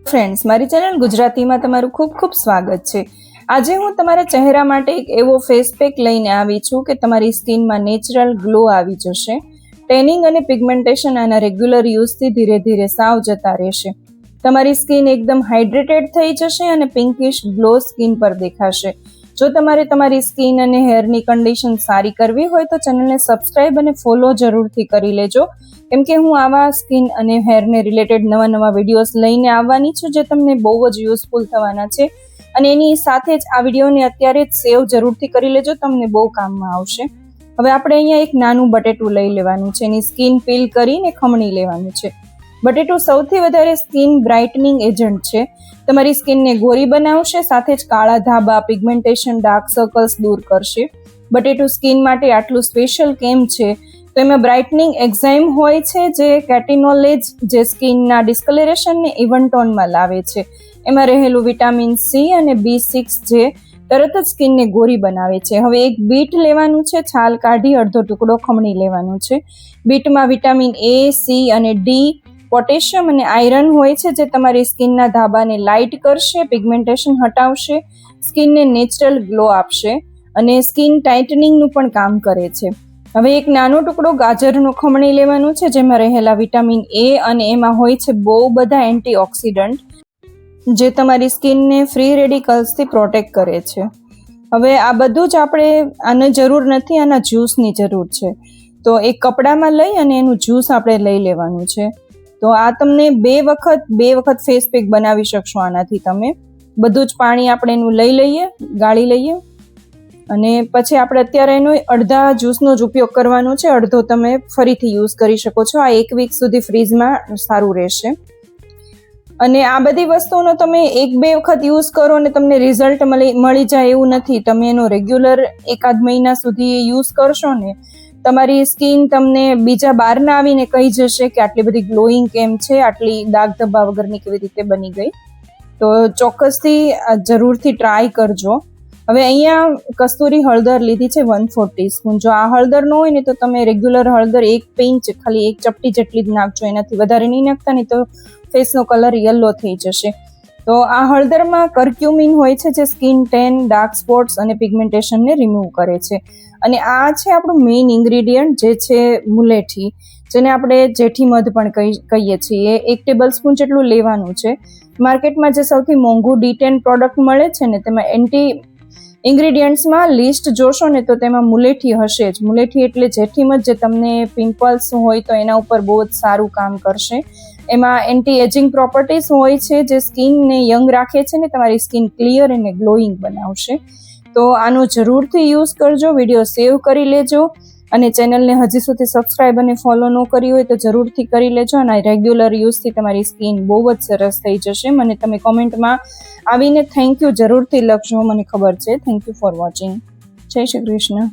Friends, મારી channel ગુજરાતીમાં તમારું ખૂબ ખૂબ સ્વાગત છે. આજે હું તમારા ચહેરા માટે એક એવો ફેસ પેક લઈને આવી છું કે તમારી સ્કિનમાં નેચરલ ગ્લો આવી જશે. ટેનિંગ અને પિગમેન્ટેશન આના રેગ્યુલર યુઝથી ધીરે ધીરે સાવ જતા રહેશે. તમારી સ્કિન એકદમ હાઇડ્રેટેડ થઈ જશે અને પિંકિશ ગ્લો સ્કિન પર દેખાશે. જો તમારે તમારી સ્કિન અને હેરની કન્ડિશન સારી કરવી હોય તો ચેનલને સબસ્ક્રાઇબ અને ફોલો જરૂરથી કરી લેજો, કેમ કે હું આવા સ્કિન અને હેરને રિલેટેડ નવા વિડીયોઝ લઈને આવવાની છું જે તમને બહુ જ યુઝફુલ થવાના છે. અને એની સાથે જ આ વિડીયોને અત્યારે જ સેવ જરૂરથી કરી લેજો, તમને બહુ કામમાં આવશે. હવે આપણે અહીંયા એક નાનું બટેટું લઈ લેવાનું છે, એની સ્કિન પીલ કરીને ખમણી લેવાનું છે. બટેટું સૌથી વધારે સ્કિન બ્રાઇટનિંગ એજન્ટ છે. તમારી સ્કિનને ગોરી બનાવશે, સાથે જ કાળા ધાબા, પિગમેન્ટેશન, ડાર્ક સર્કલ્સ દૂર કરશે. બટેટું સ્કિન માટે આટલું સ્પેશિયલ કેમ છે તો એમાં બ્રાઇટનિંગ એન્ઝાઇમ હોય છે જે કેટિનોલેજ, જે સ્કિનના ડિસ્કલરેશનને ઇવન ટોનમાં લાવે છે. એમાં રહેલું વિટામિન સી અને B6 જે તરત જ સ્કિનને ગોરી બનાવે છે. હવે એક બીટ લેવાનું છે, છાલ કાઢી અડધો ટુકડો ખમણી લેવાનું છે. બીટમાં વિટામિન A, C અને D, પોટેશિયમ અને આયરન હોય છે જે તમારી સ્કિનના ધાબાને લાઇટ કરશે, પિગમેન્ટેશન હટાવશે, સ્કિનને નેચરલ ગ્લો આપશે અને સ્કિન ટાઇટનિંગનું પણ કામ કરે છે. હવે એક નાનો ટુકડો ગાજરનું ખમણી લેવાનું છે જેમાં રહેલા વિટામિન A અને એમાં હોય છે બહુ બધા એન્ટીઓક્સિડન્ટ જે તમારી સ્કિનને ફ્રી રેડિકલ્સથી પ્રોટેક્ટ કરે છે. હવે આ બધું જ આપણે આને જરૂર નથી, આના જ્યુસની જરૂર છે. તો એક કપડામાં લઈ અને એનું જ્યુસ આપણે લઈ લેવાનું છે. તો આ તમને બે વખત ફેસ પેક બનાવી શકશો આનાથી. તમે બધું જ પાણી આપણે એનું લઈ લઈએ, ગાળી લઈએ અને પછી આપણે અત્યારે એનો અડધા જ્યુસનો જ ઉપયોગ કરવાનો છે, અડધો તમે ફરીથી યુઝ કરી શકો છો. આ 1 વીક સુધી ફ્રીજમાં સારું રહેશે. અને આ બધી વસ્તુનો તમે 1-2 વખત યુઝ કરો અને તમને રિઝલ્ટ મળી જાય એવું નથી. તમે એનો રેગ્યુલર 1-8 મહિના સુધી યુઝ કરશો ને, તમારી સ્કિન તમને બીજા બહારના આવીને કહી જશે કે આટલી બધી ગ્લોઈંગ કેમ છે, આટલી દાગ ધબ્બા વગરની કેવી રીતે બની ગઈ. તો ચોક્કસથી જરૂરથી ટ્રાય કરજો. હવે અહીંયા કસ્તુરી હળદર લીધી છે 1/4 ટીસ્પૂન. જો આ હળદર ન હોય ને તો તમે રેગ્યુલર હળદર 1 પિંચ, ખાલી 1 ચપટી જેટલી જ નાખજો, એનાથી વધારે નહીં નાખતા, નહીં તો ફેસનો કલર યલો થઈ જશે. તો આ હળદરમાં કર્ક્યુમિન હોય છે જે સ્કિન ટેન, ડાર્ક સ્પોટ્સ અને પિગમેન્ટેશનને રિમૂવ કરે છે. અને આ છે આપણું મેઇન ઇન્ગ્રીડિયન્ટ જે છે મુલેઠી, જેને આપણે જેઠી મધ પણ કહીએ છીએ. 1 ટેબલ સ્પૂન જેટલું લેવાનું છે. માર્કેટમાં જે સૌથી મોંઘું D10 પ્રોડક્ટ મળે છે ને તેમાં ઇન્ગ્રીડિયન્ટ્સમાં લિસ્ટ જોશો ને તો તેમાં મુલેઠી હશે જ. મુલેઠી એટલે જેઠી મધ, જે તમને પિમ્પલ્સ હોય તો એના ઉપર બહુ જ સારું કામ કરશે. એમાં એન્ટી એજિંગ પ્રોપર્ટીઝ હોય છે જે સ્કિનને યંગ રાખે છે ને તમારી સ્કિન ક્લિયર અને ગ્લોઈંગ બનાવશે. તો આનો જરૂરથી યુઝ કરજો. વિડીયો સેવ કરી લેજો અને ચેનલને હજી સુધી સબસ્ક્રાઇબ અને ફોલો ન કરી હોય તો જરૂરથી કરી લેજો. અને રેગ્યુલર યુઝથી તમારી સ્કિન બહુ જ સરસ થઈ જશે. મને તમે કોમેન્ટમાં આવીને થેન્ક યુ જરૂરથી લખજો, મને ખબર છે. Thank you for watching. જય શ્રી કૃષ્ણ.